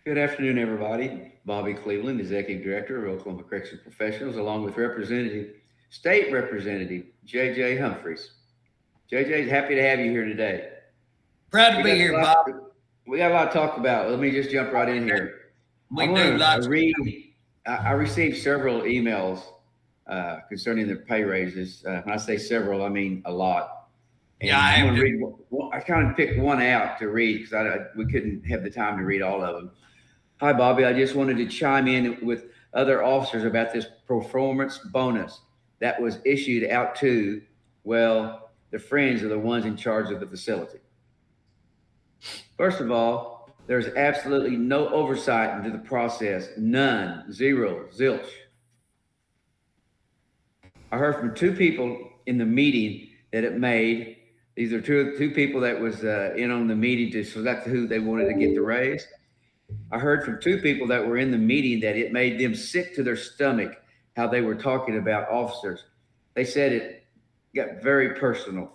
Good afternoon, everybody. Bobby Cleveland, Executive Director of Oklahoma Corrections Professionals, along with State Representative J.J. Humphreys. J.J. is happy to have you here today. Proud to We be got a here, lot. Bob. We got a lot to talk about. Let me just jump right in here. I We do want to lots. read. I received several emails concerning the pay raises. When I say several, I mean a lot. Yeah, And I I'm have going to to. read. I kind of picked one out to read because we couldn't have the time to read all of them. Hi, Bobby. I just wanted to chime in with other officers about this performance bonus that was issued out to, well, the friends of the ones in charge of the facility. First of all, there's absolutely no oversight into the process. None. Zero. Zilch. I heard from two people in the meeting that it made. These are two people that was in on the meeting to select who they wanted to get the raise. I heard from two people that were in the meeting that it made them sick to their stomach how they were talking about officers. They said it got very personal.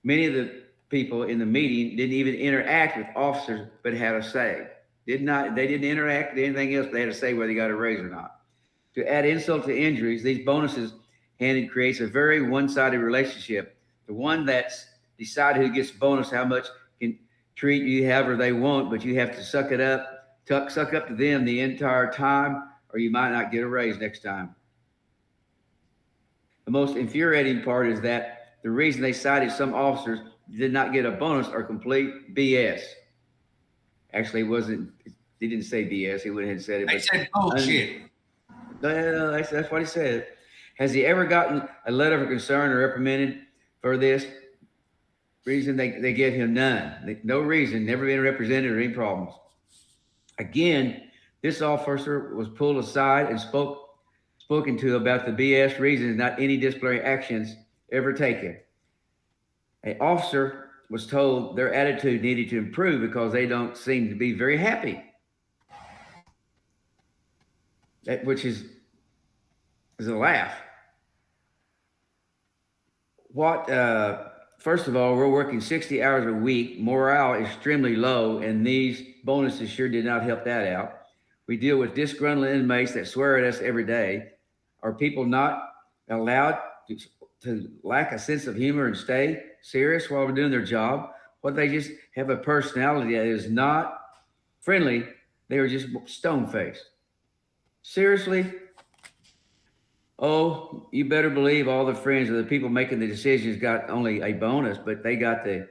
Many of the people in the meeting didn't even interact with officers, but had a say. They didn't interact with anything else, but they had a say whether they got a raise or not. To add insult to injuries, these bonuses handed creates a very one-sided relationship. The one that's decided who gets bonus, how much can treat you however they want, but you have to suck it up, suck up to them the entire time, or you might not get a raise next time. The most infuriating part is that the reason they cited some officers did not get a bonus are complete BS. Actually, it wasn't. He didn't say BS. He went ahead and said it. They said bullshit. That's what he said. Has he ever gotten a letter of concern or reprimanded for this? Reason they gave him none. No reason, never been represented or any problems. Again, this officer was pulled aside and spoken to about the BS reasons, not any disciplinary actions ever taken. An officer was told their attitude needed to improve because they don't seem to be very happy. Which is a laugh. First of all, we're working 60 hours a week. Morale is extremely low, and these bonuses sure did not help that out. We deal with disgruntled inmates that swear at us every day. Are people not allowed to lack a sense of humor and stay serious while we're doing their job? What, they just have a personality that is not friendly? They are just stone-faced. Seriously? Oh, you better believe all the friends of the people making the decisions got only a bonus, but they got the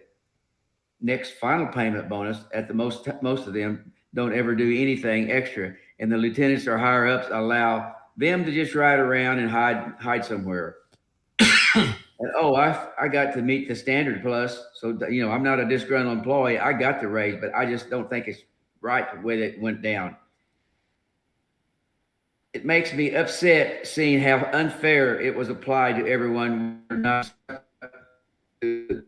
next final payment bonus. At the most of them don't ever do anything extra, and the lieutenants or higher ups allow them to just ride around and hide somewhere. And I got to meet the standard plus, so I'm not a disgruntled employee. I got the raise, but I just don't think it's right the way that went down. It makes me upset seeing how unfair it was applied to everyone. We're not to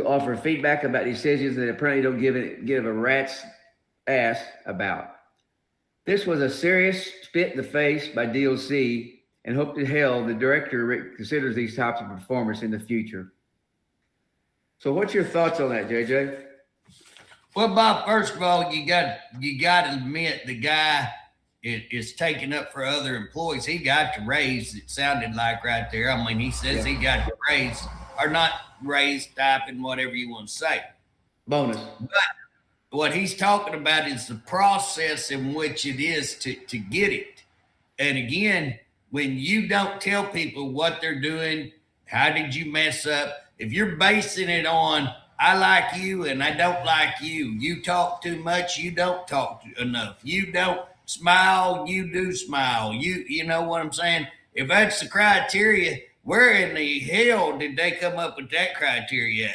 offer feedback about decisions that apparently don't give a rat's ass about. This was a serious spit in the face by DOC, and hope to hell the director considers these types of performance in the future. So what's your thoughts on that, JJ? Well, Bob, first of all, you got to admit the guy is taking up for other employees. He got the raise. It sounded like right there. I mean, he says he got the raise, or not raise, typing, whatever you want to say. Bonus. But what he's talking about is the process in which it is to get it. And again, when you don't tell people what they're doing, how did you mess up? If you're basing it on, I like you and I don't like you. You talk too much. You don't talk enough. You don't smile. You do smile. You know what I'm saying? If that's the criteria, where in the hell did they come up with that criteria?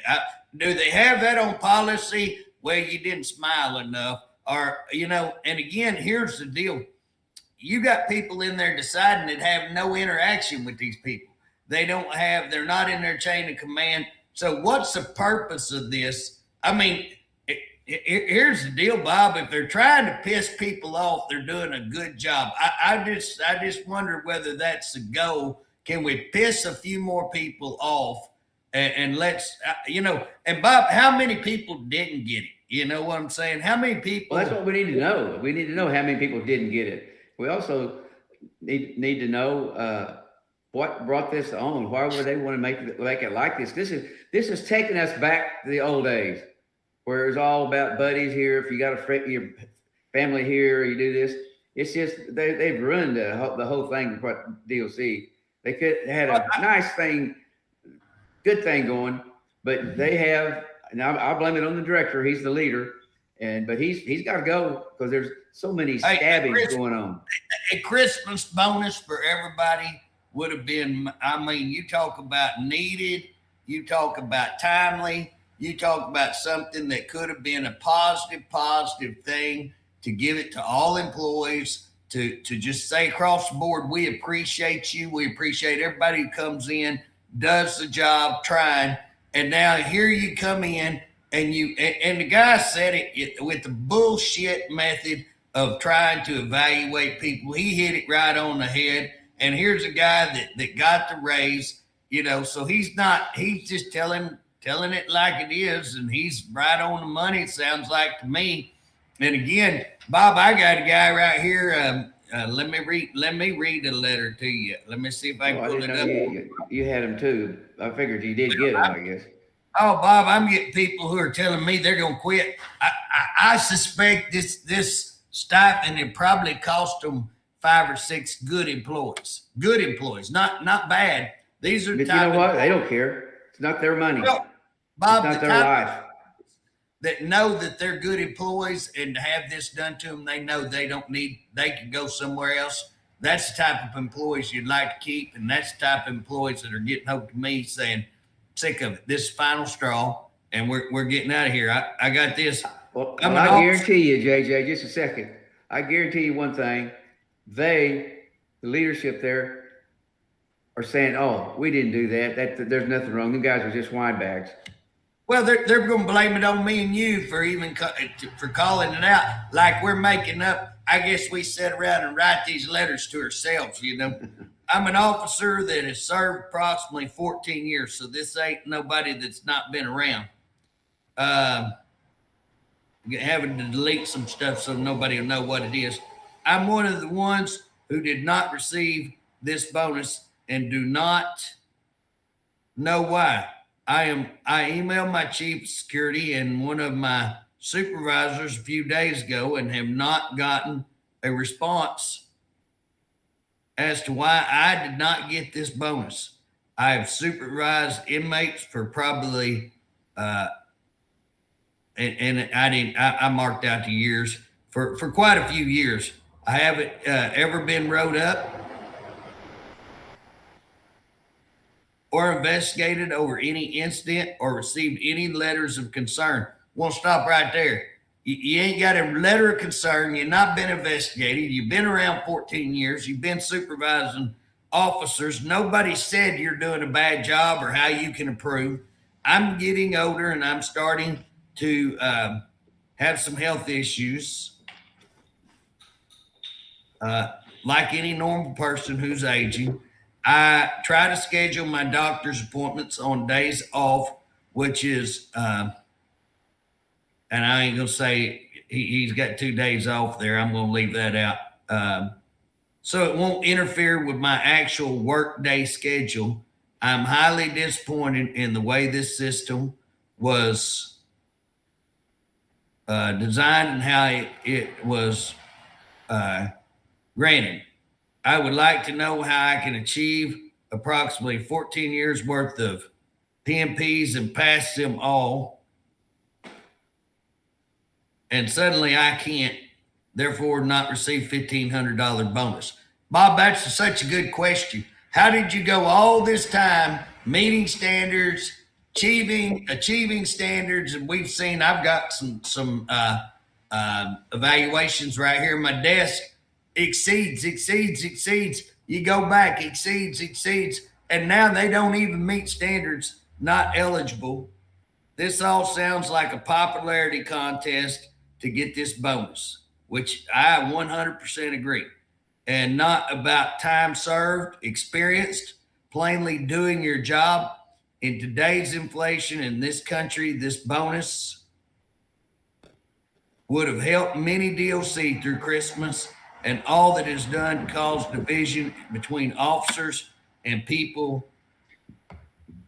Do they have that on policy? Well, you didn't smile enough, or, and again, here's the deal. You got people in there deciding that have no interaction with these people. They're not in their chain of command. So what's the purpose of this? I mean, here's the deal, Bob. If they're trying to piss people off, they're doing a good job. I just wonder whether that's the goal. Can we piss a few more people off and let's, and Bob, how many people didn't get it? You know what I'm saying? How many people? Well, that's what we need to know. We need to know how many people didn't get it. We also need to know what brought this on. Why would they want to make it like this? This is taking us back to the old days, where it was all about buddies here. If you got your family here, you do this. It's just they've ruined the whole thing. What DOC, they had a nice thing, good thing going, but they have. And I'll blame it on the director. He's the leader, but he's got to go because there's so many stabbings going on. A Christmas bonus for everybody would have been. I mean, you talk about needed. You talk about timely. You talk about something that could have been a positive thing to give it to all employees. To just say across the board, we appreciate you. We appreciate everybody who comes in, does the job, trying. And now here you come in and the guy said it with the bullshit method of trying to evaluate people. He hit it right on the head. And here's a guy that got the raise, so he's just telling it like it is. And he's right on the money, it sounds like to me. And again, Bob, I got a guy right here. Let me read a letter to you. Let me see if I can pull it up. You had him too. I figured you did get him, I guess. Oh, Bob, I'm getting people who are telling me they're going to quit. I suspect this stipend, it probably cost them 5 or 6 good employees. Good employees, not bad. These are. But you know what? They don't care. It's not their money. Well, Bob, it's not their life. That know that they're good employees, and to have this done to them, they know they can go somewhere else. That's the type of employees you'd like to keep, and that's the type of employees that are getting over to me saying, sick of it. This is final straw, and we're getting out of here. I got this. Well, I guarantee you, JJ, just a second. I guarantee you one thing. The leadership there are saying, oh, we didn't do that. There's nothing wrong. You guys are just winebags. Well, they're going to blame it on me and you for calling it out like we're making up. I guess we sit around and write these letters to ourselves, I'm an officer that has served approximately 14 years, so this ain't nobody that's not been around. Having to delete some stuff so nobody will know what it is. I'm one of the ones who did not receive this bonus and do not know why. I emailed my chief of security and one of my supervisors a few days ago and have not gotten a response as to why I did not get this bonus. I have supervised inmates for probably, and I marked out the years for quite a few years. I haven't ever been wrote up or investigated over any incident or received any letters of concern. Won't stop right there. You ain't got a letter of concern. You've not been investigated. You've been around 14 years. You've been supervising officers. Nobody said you're doing a bad job or how you can improve. I'm getting older and I'm starting to have some health issues. Like any normal person who's aging. I try to schedule my doctor's appointments on days off, which is, and I ain't going to say he's got 2 days off there. I'm going to leave that out. So it won't interfere with my actual work day schedule. I'm highly disappointed in the way this system was designed and how it was granted. I would like to know how I can achieve approximately 14 years worth of PMPs and pass them all. And suddenly I can't, therefore not receive $1,500 bonus. Bob, that's such a good question. How did you go all this time meeting standards, achieving standards? And we've seen, I've got some evaluations right here on my desk. Exceeds. You go back, exceeds. And now they don't even meet standards, not eligible. This all sounds like a popularity contest to get this bonus, which I 100% agree. And not about time served, experienced, plainly doing your job. in today's inflation in this country, this bonus would have helped many DOC through Christmas, and all that is done cause division between officers and people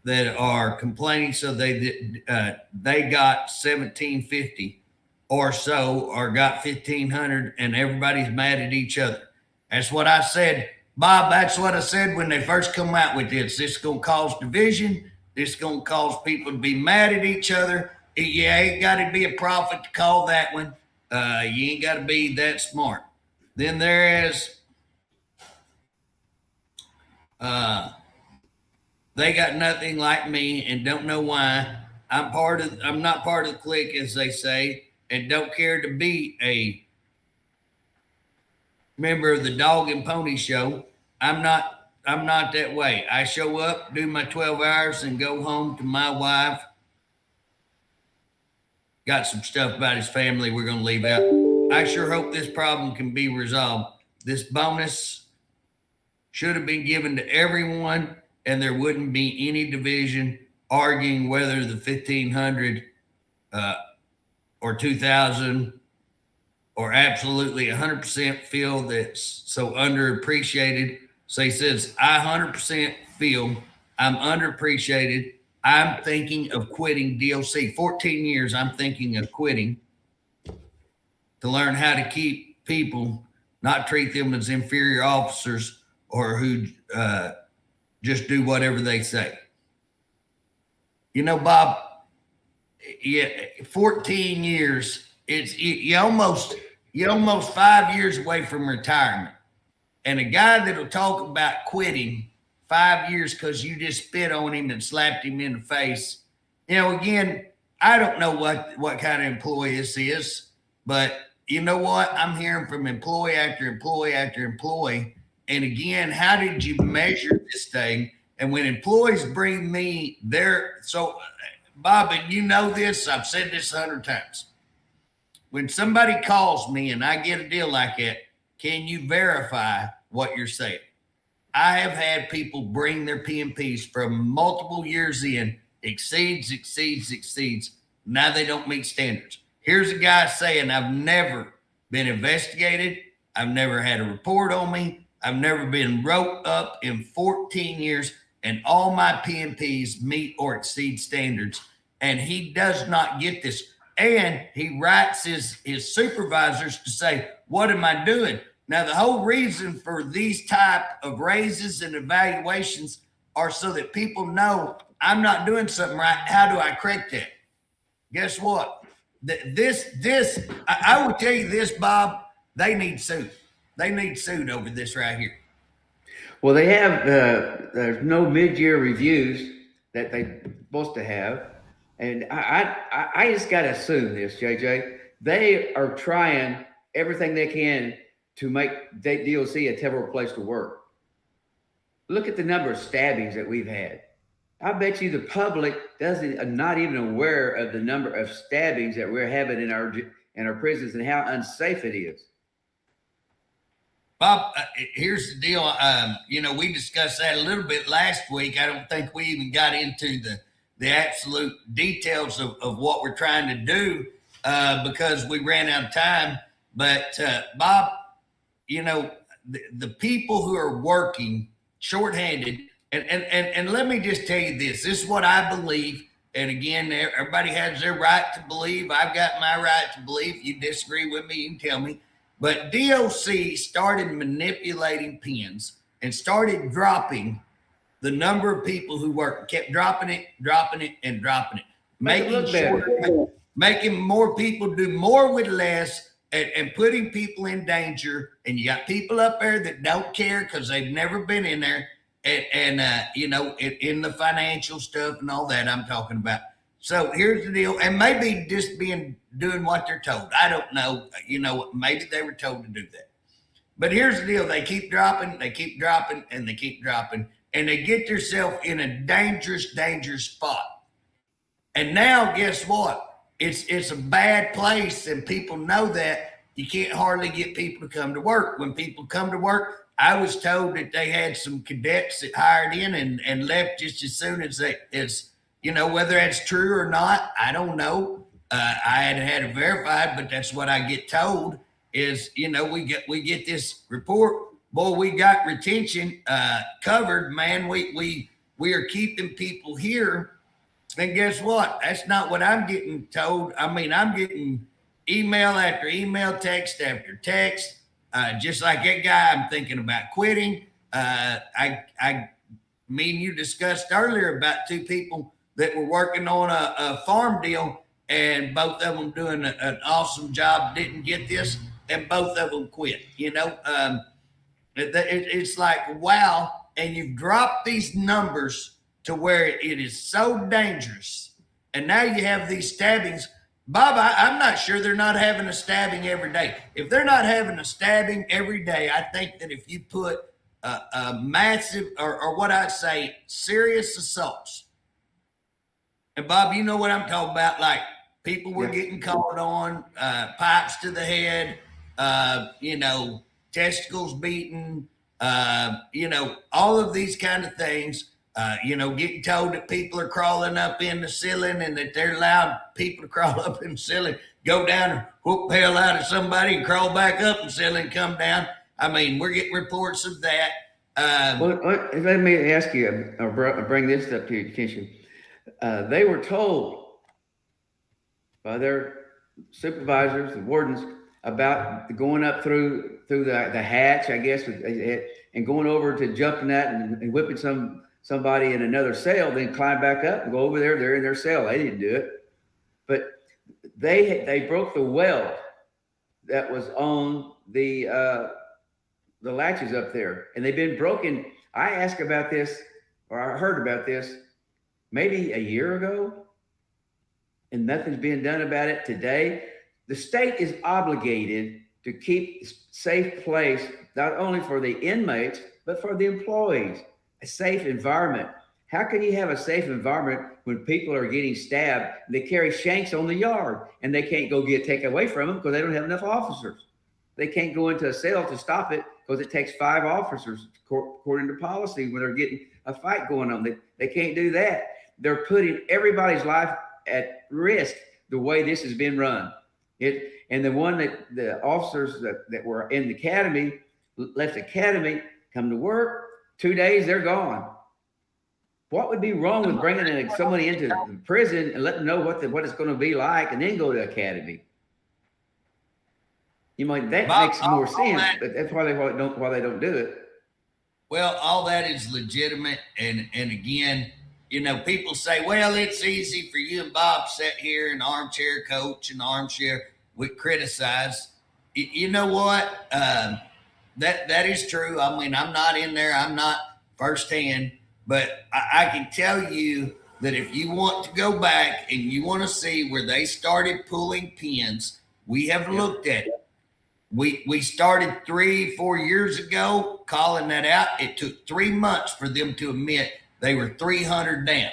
that are complaining. So they got $1,750 or so, or got $1,500, and everybody's mad at each other. That's what I said, Bob. That's what I said when they first come out with this. This is gonna cause division. This is gonna cause people to be mad at each other. You ain't got to be a prophet to call that one. You ain't got to be that smart. Then there is, they got nothing like me and don't know why. I'm not part of the clique, as they say, and don't care to be a member of the Dog and Pony Show. I'm not that way. I show up, do my 12 hours, and go home to my wife. Got some stuff about his family we're going to leave out. I sure hope this problem can be resolved. This bonus should have been given to everyone, and there wouldn't be any division arguing whether the 1,500 or 2,000 or absolutely 100% feel that's so underappreciated. So he says, I 100% feel I'm underappreciated. I'm thinking of quitting DOC. 14 years, I'm thinking of quitting to learn how to keep people, not treat them as inferior officers or who just do whatever they say. You know, Bob, yeah, 14 years, you almost 5 years away from retirement. And a guy that'll talk about quitting 5 years because you just spit on him and slapped him in the face. You know, again, I don't know what kind of employee this is, but you know what? I'm hearing from employee after employee after employee. And again, how did you measure this thing? And when employees bring me so Bob, and you know this, I've said this 100 times. When somebody calls me and I get a deal like that, can you verify what you're saying? I have had people bring their PMPs from multiple years in, exceeds. Now they don't meet standards. Here's a guy saying, I've never been investigated. I've never had a report on me. I've never been wrote up in 14 years, and all my PMPs meet or exceed standards. And he does not get this. And he writes his supervisors to say, what am I doing? Now, the whole reason for these type of raises and evaluations are so that people know I'm not doing something right. How do I correct that? Guess what? I will tell you this, Bob, they need sued. They need sued over this right here. Well, they have, there's no mid-year reviews that they're supposed to have. And I just got to assume this, JJ. They are trying everything they can to make DOC a terrible place to work. Look at the number of stabbings that we've had. I bet you the public are not even aware of the number of stabbings that we're having in our prisons and how unsafe it is. Bob, here's the deal. We discussed that a little bit last week. I don't think we even got into the absolute details of what we're trying to do because we ran out of time. But Bob, the people who are working shorthanded, and let me just tell you this is what I believe. And again, everybody has their right to believe. I've got my right to believe. If you disagree with me, you can tell me. But DOC started manipulating pins and started dropping the number of people who work, kept dropping it, making more people do more with less, and putting people in danger. And you got people up there that don't care because they've never been in there, and in the financial stuff and all that I'm talking about. So here's the deal, and maybe just doing what they're told. I don't know. Maybe they were told to do that. But here's the deal: they keep dropping, and they keep dropping, and they get themselves in a dangerous spot. And now, guess what? It's a bad place, and people know that. You can't hardly get people to come to work. When people come to work, I was told that they had some cadets that hired in and left just as soon as whether that's true or not, I don't know. I had it verified, but that's what I get told is, we get this report. Boy, we got retention covered, man. We are keeping people here. And guess what? That's not what I'm getting told. I mean, I'm getting email after email, text after text. Just like that guy, I'm thinking about quitting. Me and you discussed earlier about two people that were working on a farm deal, and both of them doing an awesome job, didn't get this, and both of them quit. It's like, wow. And you've dropped these numbers to where it is so dangerous. And now you have these stabbings. Bob, I'm not sure they're not having a stabbing every day. If they're not having a stabbing every day, I think that if you put a massive, or what I'd say, serious assaults. And Bob, you know what I'm talking about? Like people were getting called on, pipes to the head, testicles beaten, all of these kind of things. Getting told that people are crawling up in the ceiling and that they're allowed people to crawl up in the ceiling, go down and whoop the hell out of somebody and crawl back up in the ceiling, come down. I mean, we're getting reports of that. Let me ask you, or bring this up to your attention. They were told by their supervisors, the wardens, about going up through the hatch, I guess, and going over to jumping that and whipping somebody in another cell, then climb back up and go over there. They're in their cell. They didn't do it, but they broke the weld that was on the latches up there, and they've been broken. I asked about this, or I heard about this maybe a year ago, and nothing's being done about it today. The state is obligated to keep a safe place, not only for the inmates, but for the employees. A safe environment. How can you have a safe environment when people are getting stabbed? They carry shanks on the yard and they can't go take away from them because they don't have enough officers. They can't go into a cell to stop it because it takes 5 officers according to policy when they're getting a fight going on. They can't do that. They're putting everybody's life at risk the way this has been run. And the officers that were in the academy left the academy, come to work. 2 days, they're gone. What would be wrong with bringing somebody into the prison and letting them know what it's going to be like, and then go to academy? That makes more sense, but that's why they don't do it. Well, all that is legitimate, and again, people say, well, it's easy for you and Bob sit here and armchair coach and armchair. We criticize. You know what? That is true. I mean, I'm not in there. I'm not firsthand, but I can tell you that if you want to go back and you want to see where they started pulling pins, we have looked at it. We started 3-4 years ago calling that out. It took 3 months for them to admit they were 300 down.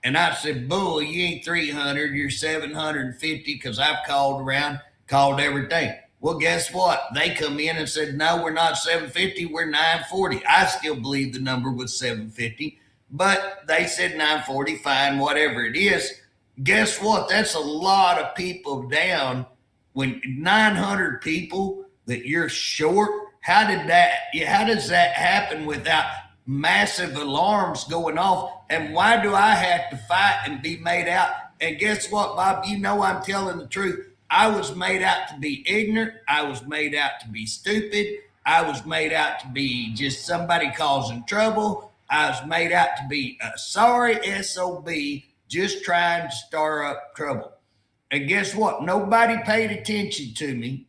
And I said, bull, you ain't 300, you're 750, because I've called around, called everything. Well, guess what? They come in and said, no, we're not 750, we're 940. I still believe the number was 750, but they said 940, fine, whatever it is. Guess what? That's a lot of people down. When 900 people that you're short, how does that happen without massive alarms going off? And why do I have to fight and be made out? And guess what, Bob? I'm telling the truth. I was made out to be ignorant. I was made out to be stupid. I was made out to be just somebody causing trouble. I was made out to be a sorry SOB just trying to stir up trouble. And guess what? Nobody paid attention to me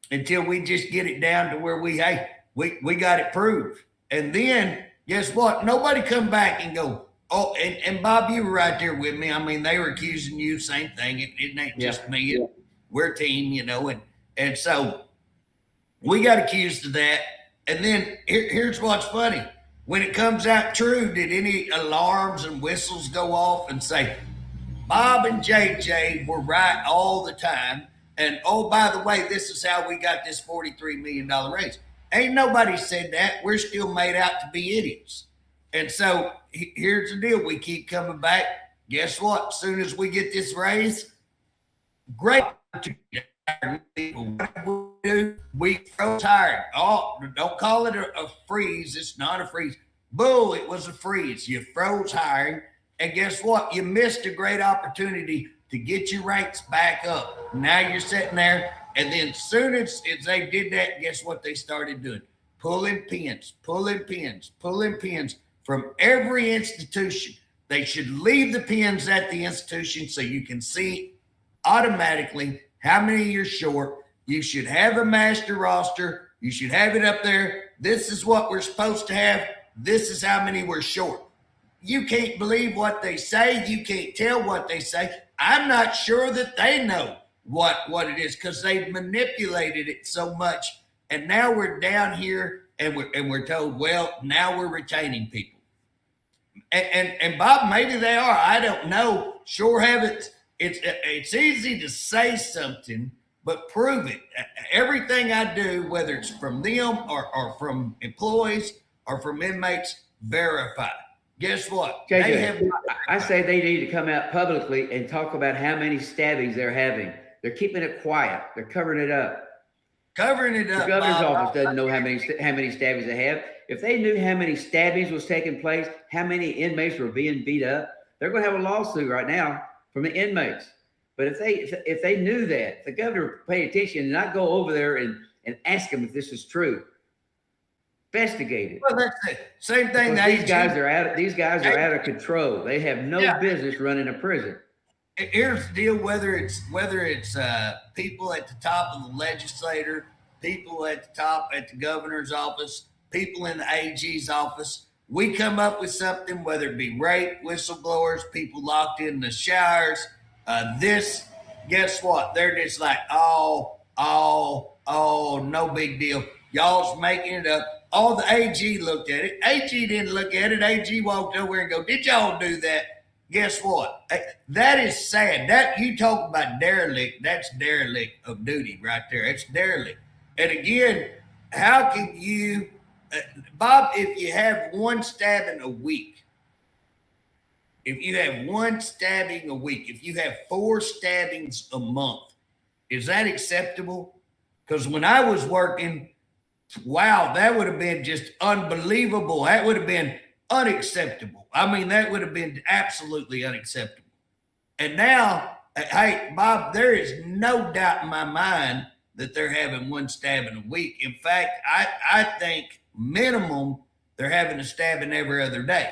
until we just get it down to where we got it proved. And then guess what? Nobody come back and go, oh, and Bob, you were right there with me. I mean, they were accusing you, same thing. It ain't just me. We're a team, and so we got accused of that. And then here's what's funny. When it comes out true, did any alarms and whistles go off and say, Bob and JJ were right all the time? And, oh, by the way, this is how we got this $43 million raise. Ain't nobody said that. We're still made out to be idiots. And so here's the deal. We keep coming back. Guess what? As soon as we get this raise, great people. We froze hiring. Oh, don't call it a freeze. It's not a freeze. Bull, it was a freeze. You froze hiring. And guess what? You missed a great opportunity to get your ranks back up. Now you're sitting there. And then soon as they did that, guess what they started doing? Pulling pins from every institution. They should leave the pins at the institution so you can see automatically how many you're short. You should have a master roster. You should have it up there. This is what we're supposed to have. This is how many we're short. You can't believe what they say. You can't tell what they say. I'm not sure that they know what it is because they've manipulated it so much. And now we're down here and we're told, well, now we're retaining people. And Bob, maybe they are. I don't know. Sure haven't. It's easy to say something, but prove it. Everything I do, whether it's from them or from employees or from inmates, verify. Guess what? JJ, I say they need to come out publicly and talk about how many stabbings they're having. They're keeping it quiet. They're covering it up. The governor's office doesn't know how many stabbings they have. If they knew how many stabbings was taking place, how many inmates were being beat up, they're going to have a lawsuit right now from the inmates. But if they knew that, the governor paid attention and not go over there and ask them if this is true. Investigate it. Well, that's the same thing. These guys are out of control. They have no business running a prison. Here's the deal: whether it's people at the top of the legislature, people at the top at the governor's office, people in the AG's office, we come up with something, whether it be rape, whistleblowers, people locked in the showers. Guess what? They're just like, oh, no big deal. Y'all's making it up. All the AG looked at it. AG didn't look at it. AG walked over and go, did y'all do that? Guess what? That is sad. That you talk about derelict, that's derelict of duty right there. It's derelict. And again, how can you, Bob, if you have one stabbing a week, if you have 4 stabbings a month, is that acceptable? Because when I was working, wow, that would have been just unbelievable. That would have been unacceptable. I mean, that would have been absolutely unacceptable. And now, hey, Bob, there is no doubt in my mind that they're having 1 stabbing a week. In fact, I think minimum they're having a stabbing every other day.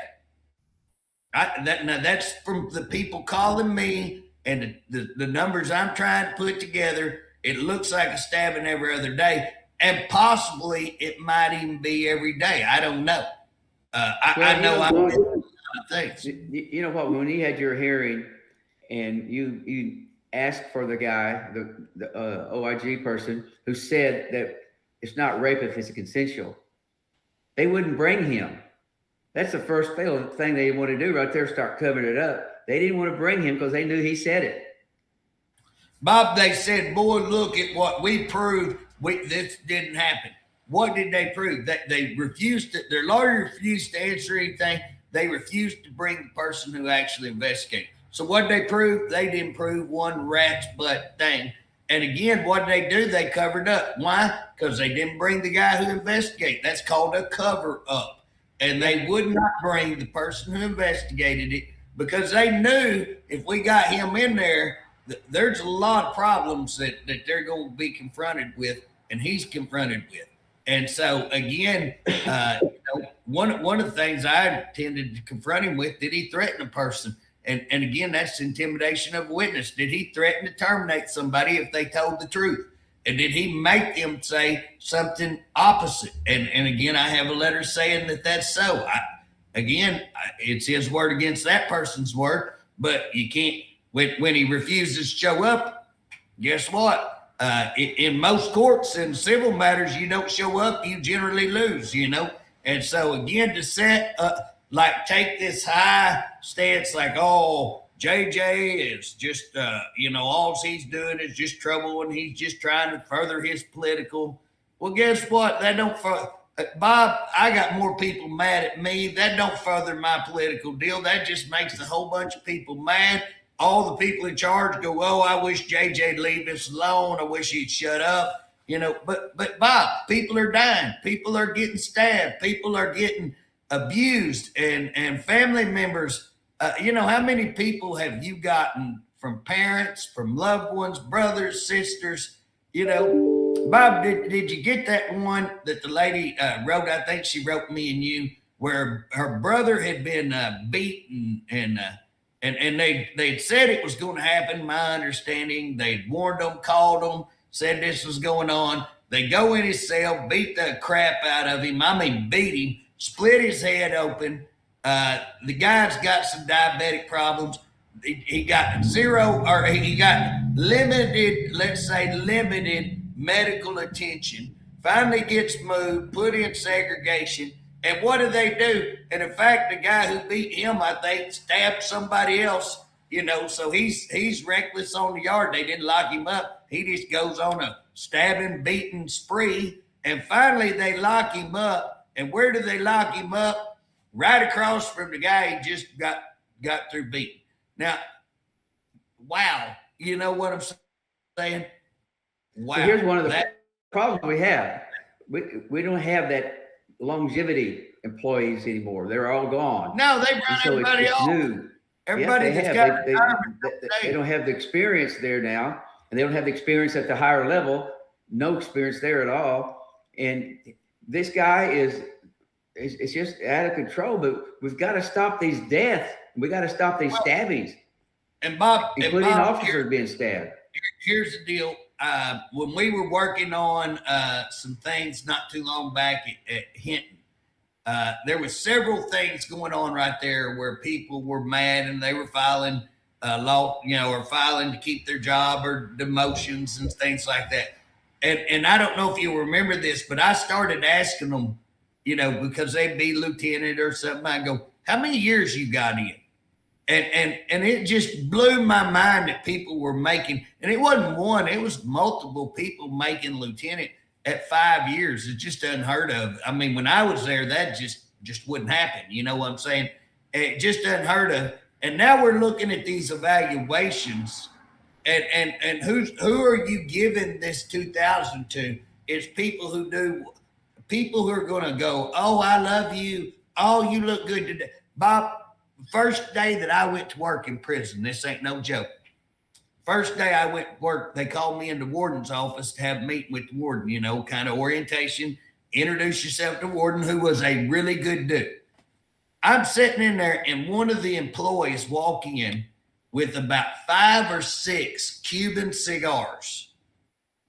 Now that's from the people calling me and the numbers I'm trying to put together. It looks like a stabbing every other day. And possibly it might even be every day. I don't know. I know I'm doing a lot of things. You know what? When you had your hearing and you asked for the guy, the OIG person who said that it's not rape if it's consensual, they wouldn't bring him. That's the first thing they want to do right there, start covering it up. They didn't want to bring him because they knew he said it. Bob, they said, boy, look at what we proved. This didn't happen. What did they prove? That they refused to, their lawyer refused to answer anything. They refused to bring the person who actually investigated. So what did they prove? They didn't prove one rat's butt thing. And again, what did they do? They covered up. Why? Because they didn't bring the guy who investigated. That's called a cover up. And they would not bring the person who investigated it because they knew if we got him in there, there's a lot of problems that they're going to be confronted with, and he's confronted with. And so, again, one of the things I tended to confront him with, did he threaten a person? And again, that's intimidation of a witness. Did he threaten to terminate somebody if they told the truth? And did he make them say something opposite? And again, I have a letter saying that that's so. It's his word against that person's word, but you can't, when he refuses to show up, guess what? In most courts and civil matters, you don't show up, you generally lose, And so again, to take this high stance like, oh, JJ is just, all he's doing is just trouble and he's just trying to further his political. Well, guess what? That don't Bob, I got more people mad at me. That don't further my political deal. That just makes a whole bunch of people mad. All the people in charge go, oh, I wish JJ'd leave us alone. I wish he'd shut up. But Bob, people are dying. People are getting stabbed. People are getting abused, and family members. How many people have you gotten from parents, from loved ones, brothers, sisters? Bob, did you get that one that the lady wrote? I think she wrote me and you, where her brother had been beaten, and they'd said it was going to happen. My understanding, they'd warned them, called them, said this was going on. They go in his cell, beat the crap out of him. I mean, beat him, split his head open. The guy's got some diabetic problems. He got he got limited, let's say limited medical attention. Finally gets moved, put in segregation. And what do they do? And in fact, the guy who beat him, I think, stabbed somebody else, so he's reckless on the yard. They didn't lock him up. He just goes on a stabbing, beating spree. And finally they lock him up. And where do they lock him up? Right across from the guy he just got through beating. Now, wow, you know what I'm saying? Wow. So here's one of the problems we have. We don't have that longevity employees anymore. They're all gone. No, they run everybody off. New. Everybody that's got they don't have the experience there now, and they don't have the experience at the higher level. No experience there at all. And this guy it's just out of control. But we've got to stop these deaths. We got to stop these stabbings. And Bob, including officers being stabbed. Here's the deal. When we were working on some things not too long back at Hinton, there was several things going on right there where people were mad and they were filing or filing to keep their job or demotions and things like that. And I don't know if you remember this, but I started asking them, because they'd be lieutenant or something. I go, how many years you got in? And it just blew my mind that people were making, and it wasn't one, it was multiple people making lieutenant at 5 years. It's just unheard of. I mean, when I was there, that just wouldn't happen. You know what I'm saying? It just unheard of. And now we're looking at these evaluations, and who are you giving this 2000 to? It's people who are going to go, oh, I love you. Oh, you look good today. Bob, first day that I went to work in prison, this ain't no joke. First day I went to work, they called me in the warden's office to have a meeting with the warden, kind of orientation, introduce yourself to the warden, who was a really good dude. I'm sitting in there, and one of the employees walking in with about 5 or 6 Cuban cigars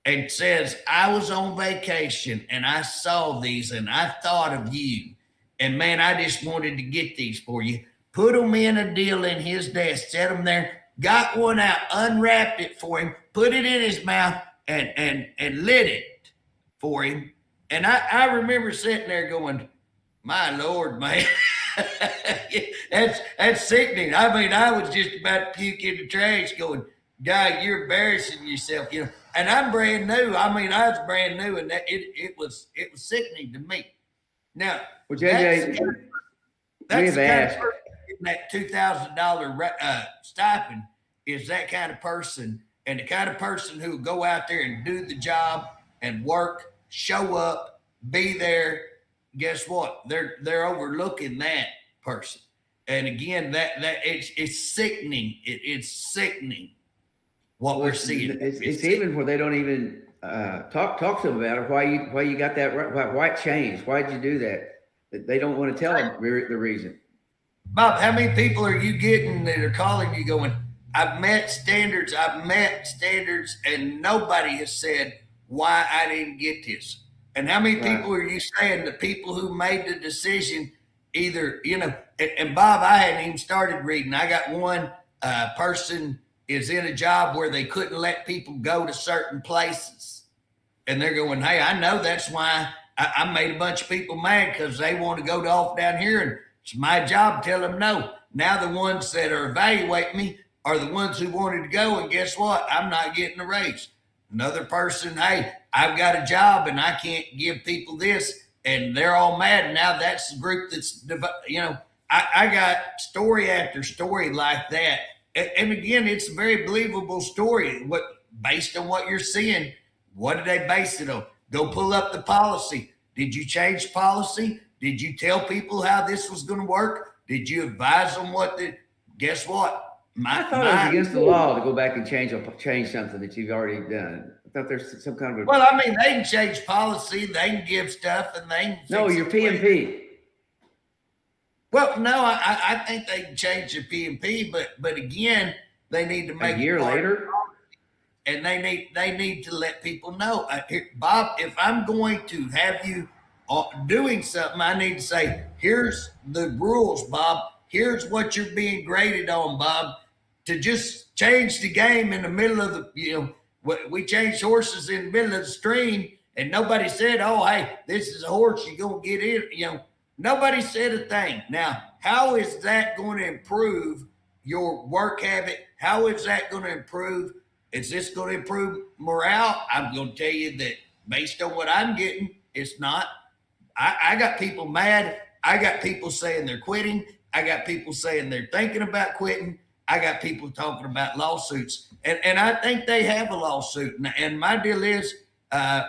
and says, I was on vacation and I saw these and I thought of you. And man, I just wanted to get these for you. Put them in a deal in his desk, set them there, got one out, unwrapped it for him, put it in his mouth, and lit it for him. And I remember sitting there going, my Lord, man, that's sickening. I mean, I was just about to puke in the trash going, God, you're embarrassing yourself, And I'm brand new. I mean, I was brand new, and it was sickening to me. Now, well, JJ, that's the kind of person that $2,000 stipend is that kind of person, and the kind of person who will go out there and do the job and work, show up, be there. Guess what? They're overlooking that person. And again, that it's sickening. It's sickening what we're seeing. It's even where they don't even talk to them about it. Why you got that? Why it changed? Why did you do that? They don't want to tell them the reason. Bob, how many people are you getting that are calling you going, I've met standards, and nobody has said why I didn't get this? And how many people are you saying, the people who made the decision either, and Bob, I hadn't even started reading. I got one person is in a job where they couldn't let people go to certain places. And they're going, hey, I know that's why I made a bunch of people mad, because they want to go off down here, and it's my job to tell them no. Now the ones that are evaluating me are the ones who wanted to go, and guess what? I'm not getting a raise. Another person, hey, I've got a job and I can't give people this, and they're all mad. And now that's the group that's, I got story after story like that. And again, it's a very believable story. What based on what you're seeing, what did they base it on? Go pull up the policy. Did you change policy? Did you tell people how this was going to work? Did you advise them what the? Guess what? I thought it was against the law to go back and change something that you've already done. I thought there's some kind of Well, I mean, they can change policy, they can give stuff, and they can. No, your PMP. Well, no, I think they can change the PMP, but again, they need to make a year later. And they need to let people know, Bob. If I'm going to have you doing something, I need to say, here's the rules, Bob. Here's what you're being graded on, Bob. To just change the game in the middle of the, we changed horses in the middle of the stream, and nobody said, oh, hey, this is a horse, you're going to get in, nobody said a thing. Now, how is that going to improve your work habit? How is that going to improve? Is this going to improve morale? I'm going to tell you that based on what I'm getting, it's not. I got people mad. I got people saying they're quitting. I got people saying they're thinking about quitting. I got people talking about lawsuits. And I think they have a lawsuit. And my deal is,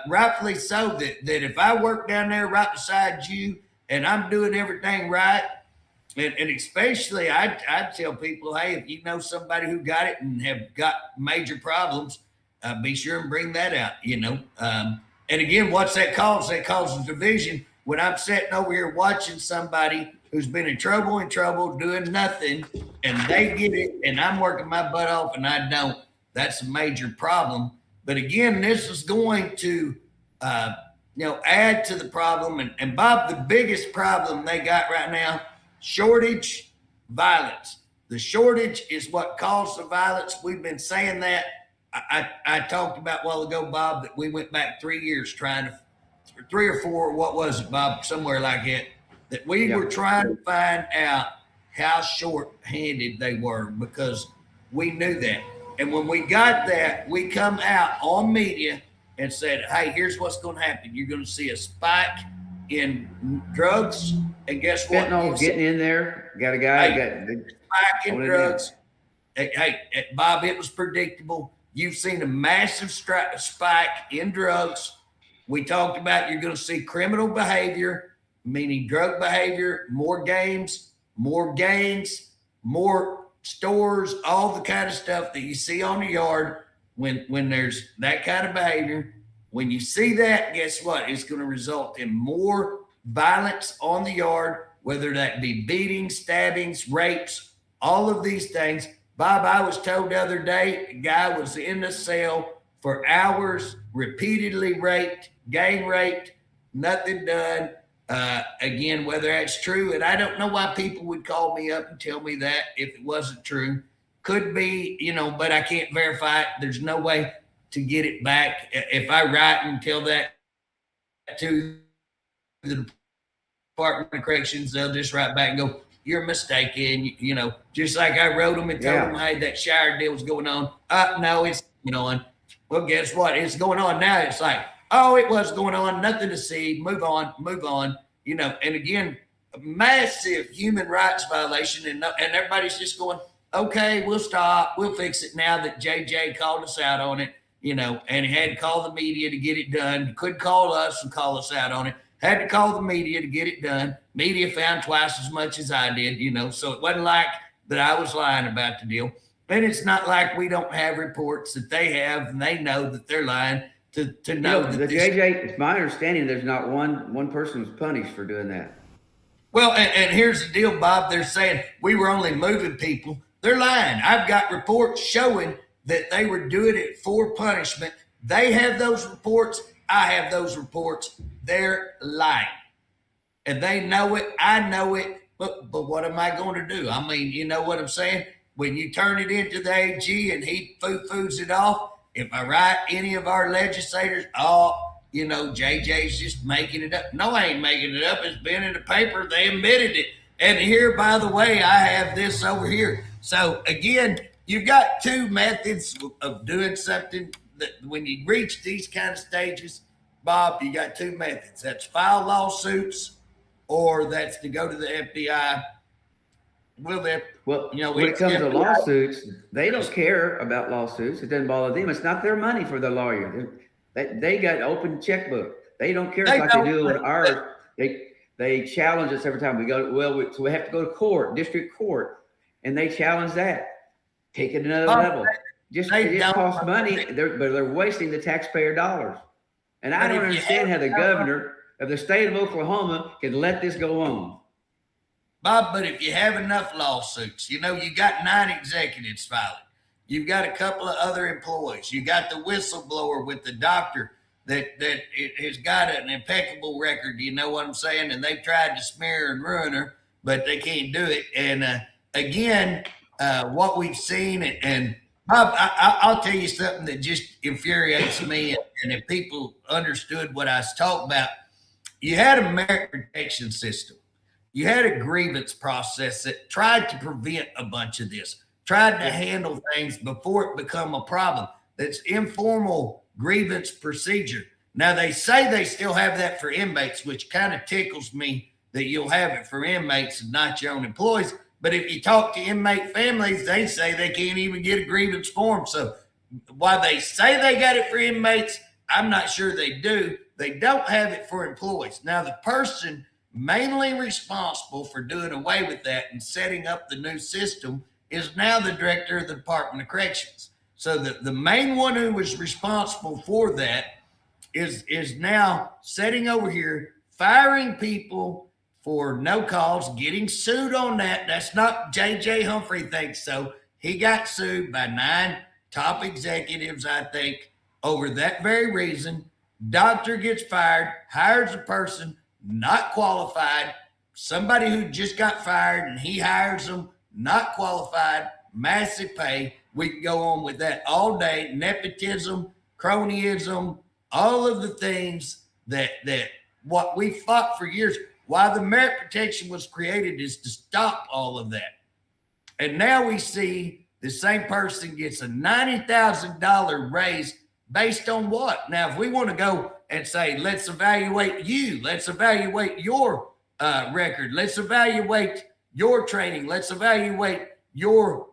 rightfully so, that if I work down there right beside you and I'm doing everything right, and especially I'd tell people, hey, if you know somebody who got it and have got major problems, be sure and bring that out, And again, what's that cause? That causes division. When I'm sitting over here watching somebody who's been in trouble, doing nothing, and they get it, and I'm working my butt off and I don't, that's a major problem. But again, this is going to, add to the problem. And Bob, the biggest problem they got right now, shortage, violence. The shortage is what caused the violence. We've been saying that. I talked about a while ago, Bob, that we went back 3 years trying to, 3 or 4, what was it, Bob? Somewhere like that we were trying to find out how short-handed they were, because we knew that. And when we got that, we come out on media and said, hey, here's what's going to happen. You're going to see a spike in drugs, and guess what? Fentanyl's getting in there. Got a guy spike in drugs. Hey, Bob, it was predictable. You've seen a massive spike in drugs. We talked about you're going to see criminal behavior, meaning drug behavior, more games, more gangs, more stores, all the kind of stuff that you see on the yard when there's that kind of behavior. When you see that, guess what? It's going to result in more violence on the yard, whether that be beatings, stabbings, rapes, all of these things. Bob, I was told the other day, a guy was in the cell for hours, repeatedly raped, gang raped, nothing done. Again, whether that's true, and I don't know why people would call me up and tell me that if it wasn't true. Could be, but I can't verify it. There's no way to get it back. If I write and tell that to the Department of Corrections, they'll just write back and go, you're mistaken, just like I wrote them and told them, hey, that shower deal was going on. No, it's going on. Well, guess what? It's going on now. It's like, oh, it was going on, nothing to see, move on, and again, a massive human rights violation, and everybody's just going, okay, we'll stop, we'll fix it now that JJ called us out on it, and he had to call the media to get it done. He couldn't call us and call us out on it. Had to call the media to get it done. Media found twice as much as I did, so it wasn't like that I was lying about the deal. And it's not like we don't have reports that they have, and they know that they're lying. To know that the JJ, it's my understanding there's not one person was punished for doing that. Well, and here's the deal, Bob. They're saying we were only moving people. They're lying. I've got reports showing that they were doing it for punishment. They have those reports. I have those reports. They're lying. And they know it. I know it. But what am I going to do? I mean, you know what I'm saying? When you turn it into the AG and he foo-foos it off, if I write any of our legislators, JJ's just making it up. No, I ain't making it up. It's been in the paper. They admitted it. And here, by the way, I have this over here. So again, you've got two methods of doing something when you reach these kind of stages, Bob, you got two methods. That's file lawsuits, or that's to go to the FBI. Well, when it comes to lawsuits, they don't care about lawsuits. It doesn't bother them. It's not their money for the lawyer. They got open checkbook. They don't care like they do on ours. They challenge us every time we go. So we have to go to court, district court, and they challenge that. Take it another level. It costs money, but they're wasting the taxpayer dollars. And I don't understand how the governor of the state of Oklahoma can let this go on. Bob, but if you have enough lawsuits, you got 9 executives filing. You've got a couple of other employees. You got the whistleblower with the doctor that it has got an impeccable record. You know what I'm saying? And they've tried to smear and ruin her, but they can't do it. And again, what we've seen, and Bob, I'll tell you something that just infuriates me. And if people understood what I was talking about, you had a merit protection system. You had a grievance process that tried to prevent a bunch of this, tried to handle things before it become a problem. That's informal grievance procedure. Now, they say they still have that for inmates, which kind of tickles me that you'll have it for inmates and not your own employees. But if you talk to inmate families, they say they can't even get a grievance form. So while they say they got it for inmates, I'm not sure they do. They don't have it for employees. Now, the person mainly responsible for doing away with that and setting up the new system is now the director of the Department of Corrections. So the main one who was responsible for that is now sitting over here, firing people for no cause, getting sued on that. That's not J.J. Humphrey thinks so. He got sued by 9 top executives, I think, over that very reason. Doctor gets fired, hires a person not qualified, somebody who just got fired, and he hires them, not qualified, massive pay. We can go on with that all day. Nepotism, cronyism, all of the things that what we fought for years. Why the merit protection was created is to stop all of that. And now we see the same person gets a $90,000 raise based on what? Now, if we want to go and say, let's evaluate you, let's evaluate your record, let's evaluate your training, let's evaluate your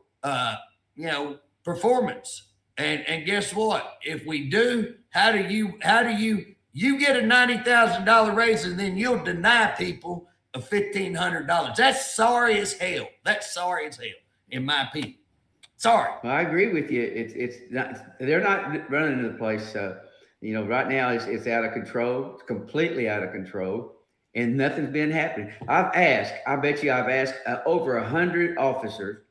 performance. And guess what? If we do, how do you get a $90,000 raise and then you'll deny people a $1,500? That's sorry as hell. That's sorry as hell, in my opinion. Sorry. Well, I agree with you. It's not, they're not running the place. Right now it's out of control. It's completely out of control, and nothing's been happening. I bet you I've asked over 100 officers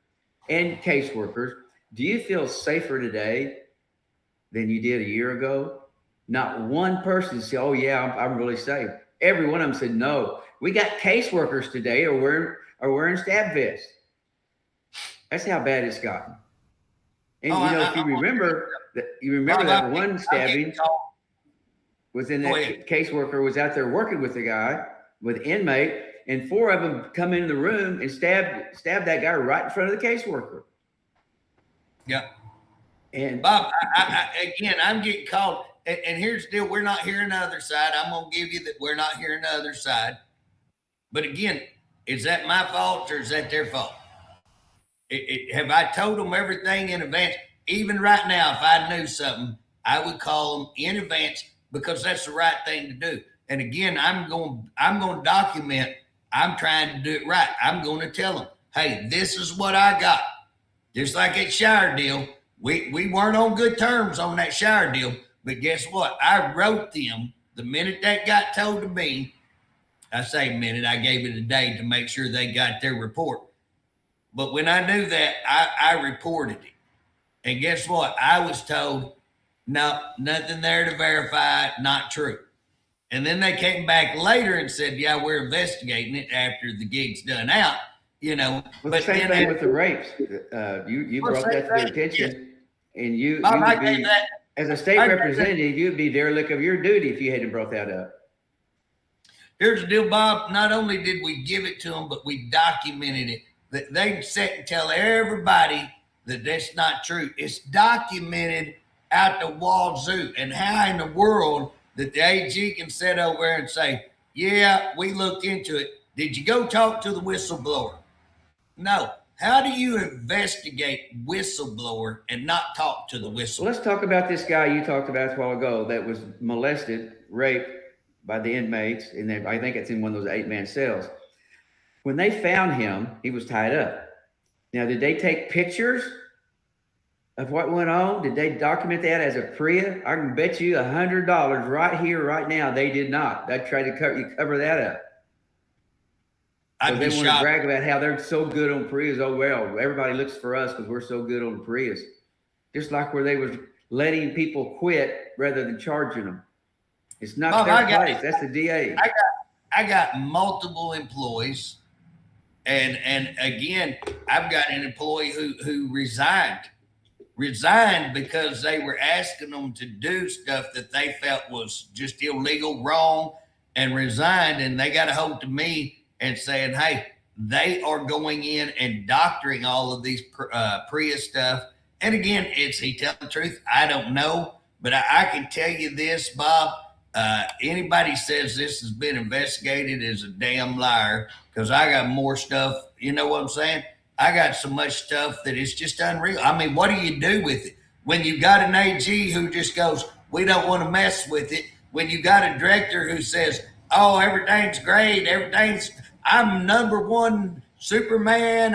and caseworkers, do you feel safer today than you did a year ago? Not one person said, oh yeah, I'm really safe. Every one of them said, no. We got caseworkers today are wearing stab vests. That's how bad it's gotten. And if you remember that one stabbing was in that caseworker was out there working with the guy, with inmate, and 4 of them come into the room and stab that guy right in front of the caseworker. Yeah. And Bob, I'm getting called. And here's the deal: we're not hearing the other side. I'm gonna give you that we're not hearing the other side. But again, is that my fault or is that their fault? Have I told them everything in advance? Even right now, if I knew something, I would call them in advance because that's the right thing to do. And again, I'm going to document. I'm trying to do it right. I'm going to tell them, hey, this is what I got. Just like that shower deal, we weren't on good terms on that shower deal. But guess what? I wrote them the minute that got told to me. I say a minute. I gave it a day to make sure they got their report. But when I knew that, I reported it. And guess what? I was told, no, nothing there to verify, not true. And then they came back later and said, yeah, we're investigating it after the gig's done out, Well, the same thing with the rapes. You brought that to their attention. Yes. And you would be, as a state representative, you'd be derelict of your duty if you hadn't brought that up. Here's the deal, Bob. Not only did we give it to them, but we documented it. They sit and tell everybody that that's not true. It's documented out the wazoo. And how in the world that the AG can sit over there and say, yeah, we looked into it. Did you go talk to the whistleblower? No. How do you investigate whistleblower and not talk to the whistleblower? Well, let's talk about this guy you talked about a while ago that was molested, raped by the inmates, and I think it's in one of those 8-man cells. When they found him, he was tied up. Now, did they take pictures of what went on? Did they document that as a PREA? I can bet you $100 right here, right now, they did not. They tried to cover that up. I'd They be want to shocked. brag about how they're so good on PREAs. Oh, well, everybody looks for us because we're so good on PREAs. Just like where they was letting people quit rather than charging them. It's not Bob, their place. That's the DA. I got multiple employees, and again, I've got an employee who resigned because they were asking them to do stuff that they felt was just illegal, wrong, and resigned. And they got a hold to me and saying, hey, they are going in and doctoring all of these PREA stuff. And again, is he telling the truth? I don't know, but I can tell you this, Bob. Anybody says this has been investigated is a damn liar, because I got more stuff. You know what I'm saying? I got so much stuff that it's just unreal. I mean, what do you do with it? When you got an AG who just goes, we don't want to mess with it. When you got a director who says, oh, everything's great. I'm number one Superman.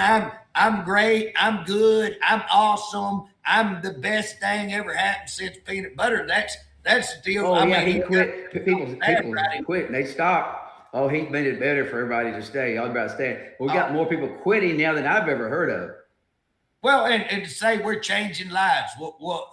I'm great. I'm good. I'm awesome. I'm the best thing ever happened since peanut butter. That's the deal. Oh, yeah, he quit. People quit and they stopped. Oh, he made it better for everybody to stay. All about staying. Well, we got more people quitting now than I've ever heard of. Well, and to say we're changing lives. Well,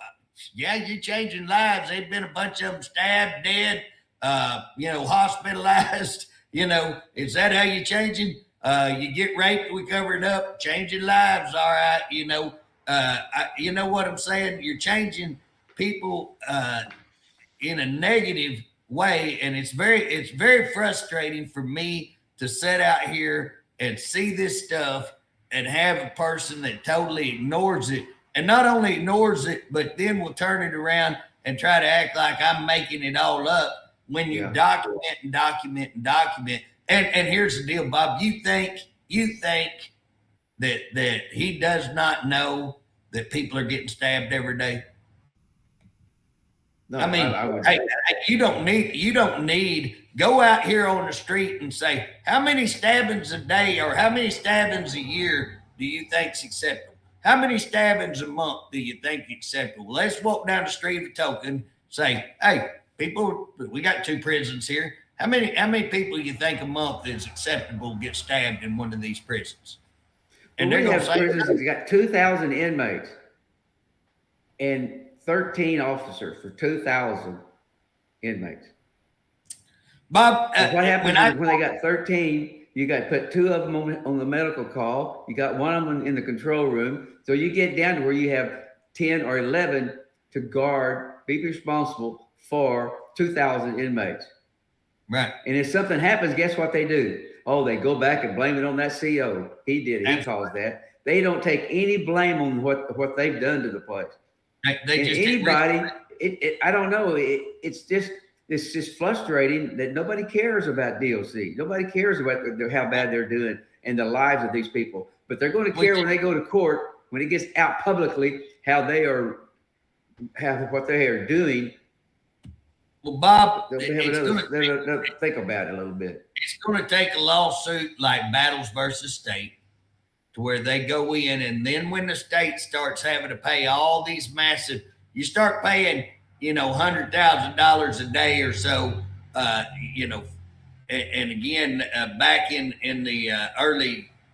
yeah, you're changing lives. There've been a bunch of them stabbed, dead, hospitalized. Is that how you're changing? You get raped, we cover it up. Changing lives, all right. You know what I'm saying? You're changing people in a negative way, and it's very frustrating for me to sit out here and see this stuff and have a person that totally ignores it, and not only ignores it, but then will turn it around and try to act like I'm making it all up when you document. And here's the deal, Bob. You think that he does not know that people are getting stabbed every day? No, I mean, I you don't need go out here on the street and say, how many stabbings a day or how many stabbings a year do you think's acceptable? How many stabbings a month do you think acceptable? Let's walk down the street of Token, say, hey, people, we got 2 prisons here. How many people you think a month is acceptable to get stabbed in one of these prisons? And we they're going have to say, prisons. We got 2,000 inmates and 13 officers for 2,000 inmates. Bob, What happens when they got 13? You got to put 2 of them on the medical call. You got 1 of them in the control room. So you get down to where you have 10 or 11 to guard, be responsible for 2,000 inmates. right. And if something happens, guess what they do? Oh, they go back and blame it on that CO. He did it. He caused that. They don't take any blame on what they've done to the place. They just anybody, I don't know. It's just frustrating that nobody cares about DOC. Nobody cares about how bad they're doing and the lives of these people. But they're going to care when they go to court, when it gets out publicly how what they are doing. Well, Bob, They'll think about it a little bit. It's going to take a lawsuit like Battles versus State, to where they go in, and then when the state starts having to pay all these massive, you start paying, $100,000 a day or so, and again, back in the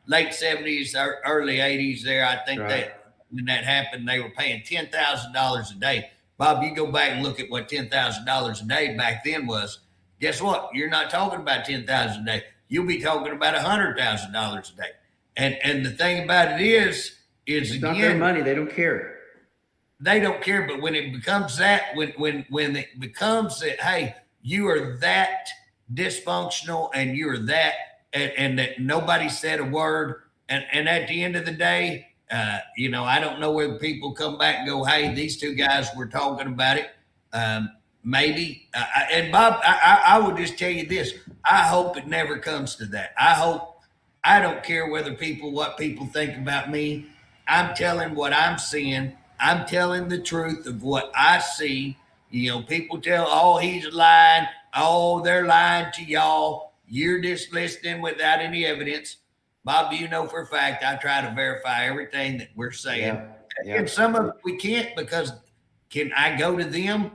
late 70s, early 80s there, I think that when that happened, they were paying $10,000 a day. Bob, you go back and look at what $10,000 a day back then was. Guess what? You're not talking about $10,000 a day. You'll be talking about $100,000 a day. And the thing about it is it's again, not their money. They don't care. They don't care. But when it becomes that, when it becomes that, hey, you are that dysfunctional and you're that, and that nobody said a word. And at the end of the day, You know, I don't know whether people come back and go, hey, these two guys were talking about it. Maybe. And Bob, I would just tell you this. I hope it never comes to that. I don't care what people think about me. I'm telling what I'm seeing. I'm telling the truth of what I see. You know, people tell, oh, he's lying. Oh, they're lying to y'all. You're just listening without any evidence. Bob, you know for a fact I try to verify everything that we're saying. Yeah. And some of it we can't, because can I go to them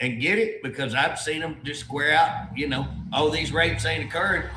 and get it? Because I've seen them just square out, you know, oh, these rapes ain't occurred.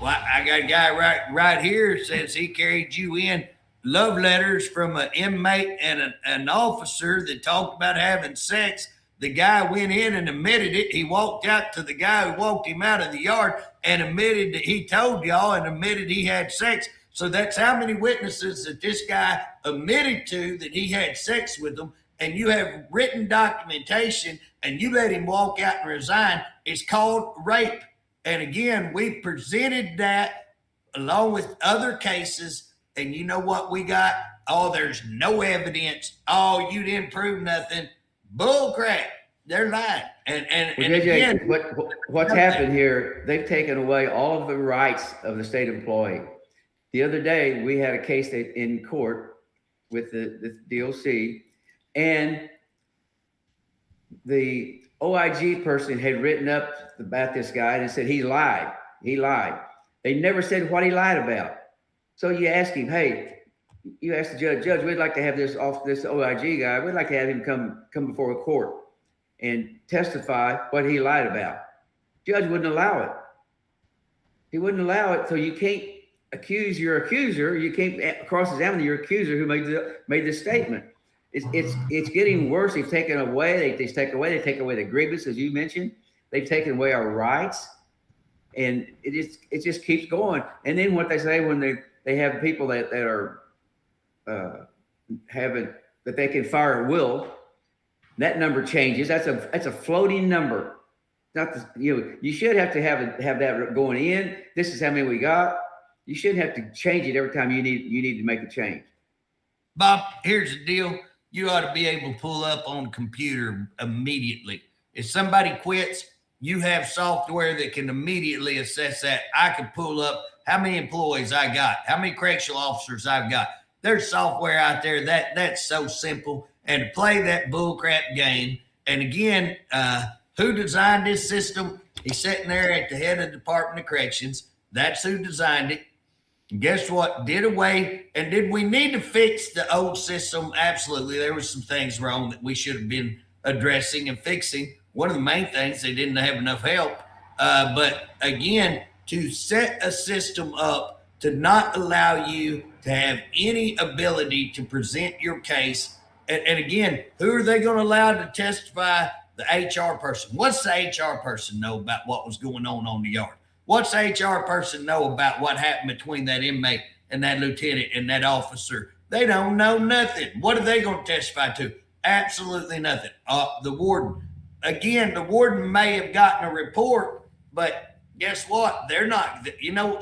Well, I got a guy right here says he carried you in love letters from an inmate and an officer that talked about having sex. The guy went in and admitted it. He walked out to the guy who walked him out of the yard and admitted that he told y'all and admitted he had sex. So that's how many witnesses that this guy admitted to that he had sex with them. And you have written documentation and you let him walk out and resign. It's called rape. And again, we presented that along with other cases. And you know what we got? Oh, there's no evidence. Oh, you didn't prove nothing. Bull crap. They're lying. And JJ, again, what's happened here, they've taken away all of the rights of the state employee. The other day, we had a case in court with the DOC, and the OIG person had written up about this guy and said he lied. He lied. They never said what he lied about. So you ask him, hey, you ask the judge, we'd like to have this OIG guy, we'd like to have him come before a court and testify what he lied about. Judge wouldn't allow it. He wouldn't allow it. So you can't accuse your accuser. You can't cross-examine your accuser who made this statement. It's getting worse. They've taken away. They take away the grievance, as you mentioned. They've taken away our rights, and it just keeps going. And then what they say when they have people that are that they can fire at will, that number changes. That's a floating number. You should have to have that going in. This is how many we got. You shouldn't have to change it every time you need to make a change. Bob, here's the deal. You ought to be able to pull up on computer immediately. If somebody quits, you have software that can immediately assess that. I can pull up how many employees I got, how many correctional officers I've got. There's software out there that's so simple. And to play that bullcrap game, and again, who designed this system? He's sitting there at the head of the Department of Corrections. That's who designed it. And guess what? Did away. And did we need to fix the old system? Absolutely. There were some things wrong that we should have been addressing and fixing. One of the main things, they didn't have enough help. But again, to set a system up to not allow you to have any ability to present your case. And again, who are they going to allow to testify? The HR person. What's the HR person know about what was going on the yard? What's the HR person know about what happened between that inmate and that lieutenant and that officer? They don't know nothing. What are they going to testify to? Absolutely nothing. The warden. Again, the warden may have gotten a report, but guess what? They're not,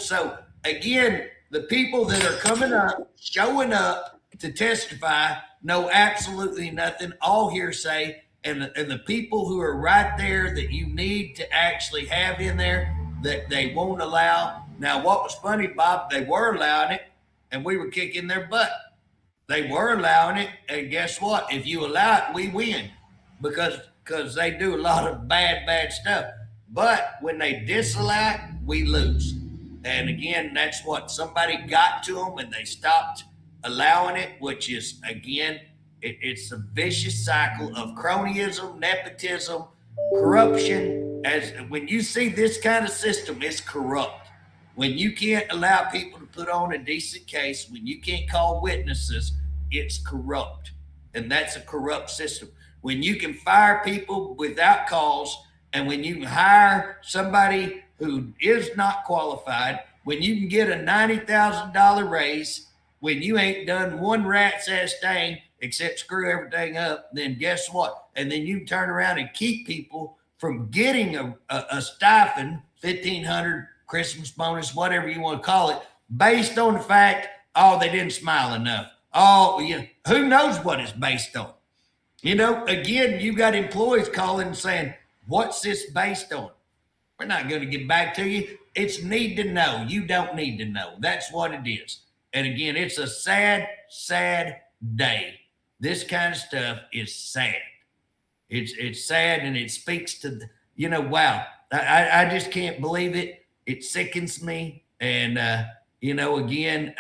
so again, the people that are coming up, showing up to testify know absolutely nothing, all hearsay, and the people who are right there that you need to actually have in there that they won't allow. Now, what was funny, Bob, they were allowing it, and we were kicking their butt. They were allowing it, and guess what? If you allow it, we win because they do a lot of bad stuff. But when they disallow it, we lose. And again, that's what somebody got to them and they stopped allowing it, which is, again, it's a vicious cycle of cronyism, nepotism, corruption. As when you see this kind of system, it's corrupt. When you can't allow people to put on a decent case, when you can't call witnesses, it's corrupt. And that's a corrupt system. When you can fire people without cause, and when you can hire somebody who is not qualified, when you can get a $90,000 raise, when you ain't done one rat's ass thing except screw everything up, then guess what? And then you turn around and keep people from getting a stipend, $1,500, Christmas bonus, whatever you want to call it, based on the fact, oh, they didn't smile enough. Oh, yeah. Who knows what it's based on? You know, again, you got employees calling and saying, what's this based on? We're not going to get back to you. It's need to know. You don't need to know. That's what it is. And again, it's a sad, sad day. This kind of stuff is sad. It's sad, and it speaks to the, you know, wow. I just can't believe it. It sickens me. And you know, again,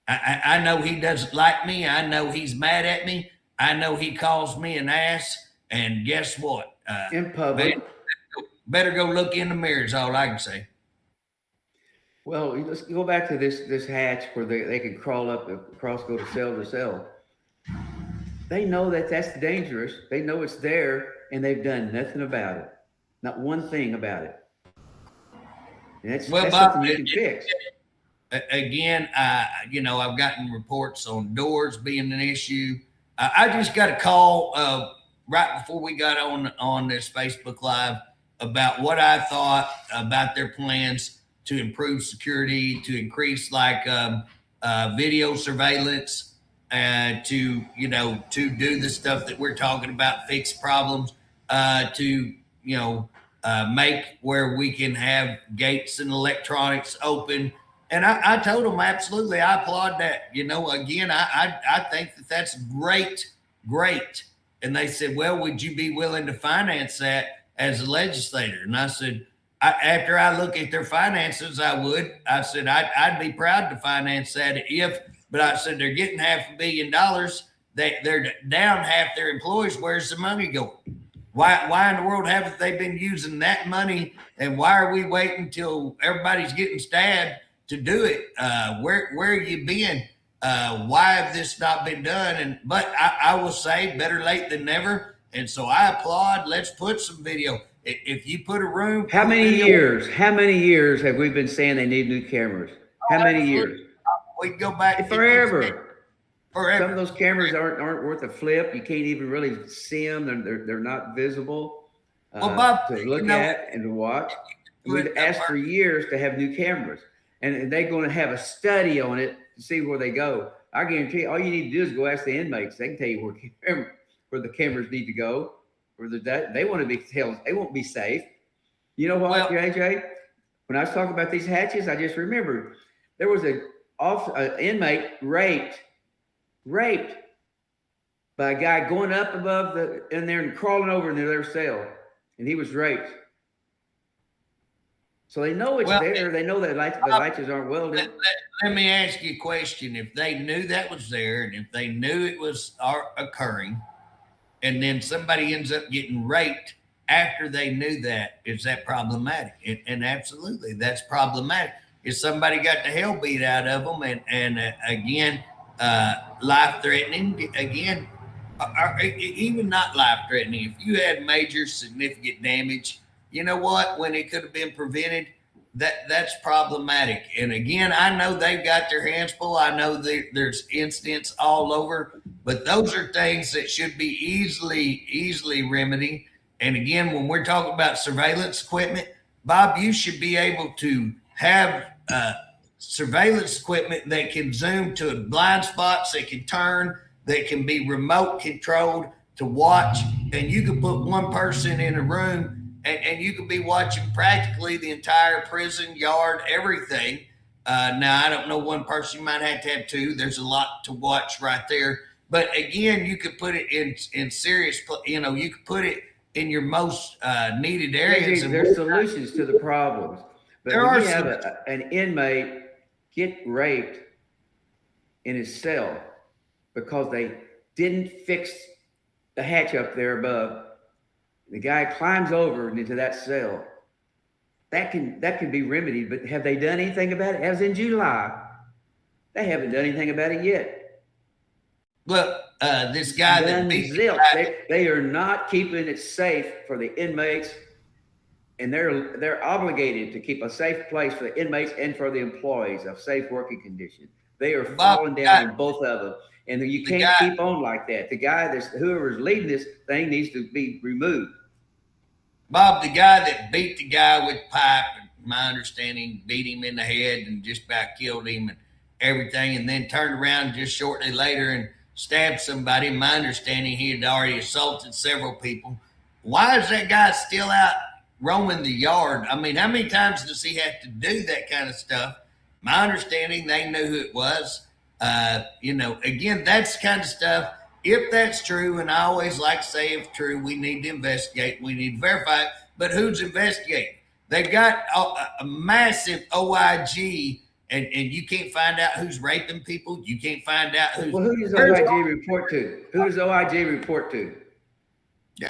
I know he doesn't like me. I know he's mad at me. I know he calls me an ass. And guess what? In public. Better go look in the mirror is all I can say. Well, let's go back to this hatch where they can crawl up across, go to cell to cell. They know that that's dangerous. They know it's there, and they've done nothing about it. Not one thing about it. And that's Bob, something you can fix. Again, you know, I've gotten reports on doors being an issue. I just got a call right before we got on this Facebook Live about what I thought about their plans to improve security, to increase like video surveillance, to, you know, to do the stuff that we're talking about, fix problems, to, you know, make where we can have gates and electronics open. And I told them, absolutely, I applaud that. You know, again, I think that that's great. And they said, well, would you be willing to finance that as a legislator? And I said, after I look at their finances, I would. I said, I'd be proud to finance that but I said, they're getting $500 million. They're down half their employees. Where's the money going? Why in the world haven't they been using that money? And why are we waiting till everybody's getting stabbed to do it? Where have you been? Why have this not been done? But I will say better late than never. And so I applaud. Let's put some video. If you put a room. How many years have we been saying they need new cameras? How many years? We go back forever. Some of those cameras aren't worth a flip. You can't even really see them. They're not visible Bob, to look at and to watch. We've asked for years to have new cameras, and they're going to have a study on it to see where they go. I guarantee you, all you need to do is go ask the inmates. They can tell you where the cameras need to go. They want to be held. They won't be safe. You know what, JJ? When I was talking about these hatches, I just remembered there was an inmate raped by a guy going up above in there and crawling over into their cell, and he was raped. So they know it's there. They know that the latches aren't welded. Let me ask you a question. If they knew that was there, and if they knew it was occurring, and then somebody ends up getting raped after they knew that, is that problematic? And absolutely, that's problematic. If somebody got the hell beat out of them, and again, life-threatening, again, even not life-threatening, if you had major significant damage, you know what, when it could have been prevented, that's problematic. And again, I know they've got their hands full. I know there's incidents all over, but those are things that should be easily remedied. And again, when we're talking about surveillance equipment, Bob, you should be able to have surveillance equipment that can zoom to blind spots, that can turn, that can be remote controlled to watch. And you can put one person in a room and you could be watching practically the entire prison yard, everything. Now, I don't know one person, you might have to have two. There's a lot to watch right there. But again, you could put it in serious, you know, you could put it in your most needed areas. There's solutions to the problems. But when you have an inmate get raped in his cell because they didn't fix the hatch up there above, the guy climbs over into that cell. That can be remedied, but have they done anything about it? As in July, they haven't done anything about it yet. Look, this guy that beat they are not keeping it safe for the inmates, and they're obligated to keep a safe place for the inmates and for the employees, a safe working condition. They are falling down in both of them. And you can't keep on like that. The guy whoever's leading this thing needs to be removed. Bob, the guy that beat the guy with pipe, my understanding, beat him in the head and just about killed him. everything, and then turned around just shortly later and stabbed somebody. My understanding, he had already assaulted several people. Why is that guy still out roaming the yard? I mean, how many times does he have to do that kind of stuff? My understanding, they knew who it was. Again, that's the kind of stuff. If that's true, and I always like to say if true, we need to investigate, we need to verify it. But who's investigating? They've got a massive OIG, and you can't find out who's raping people. You can't find out who's. Well, who does OIG report to? Who does OIG report to? Yeah,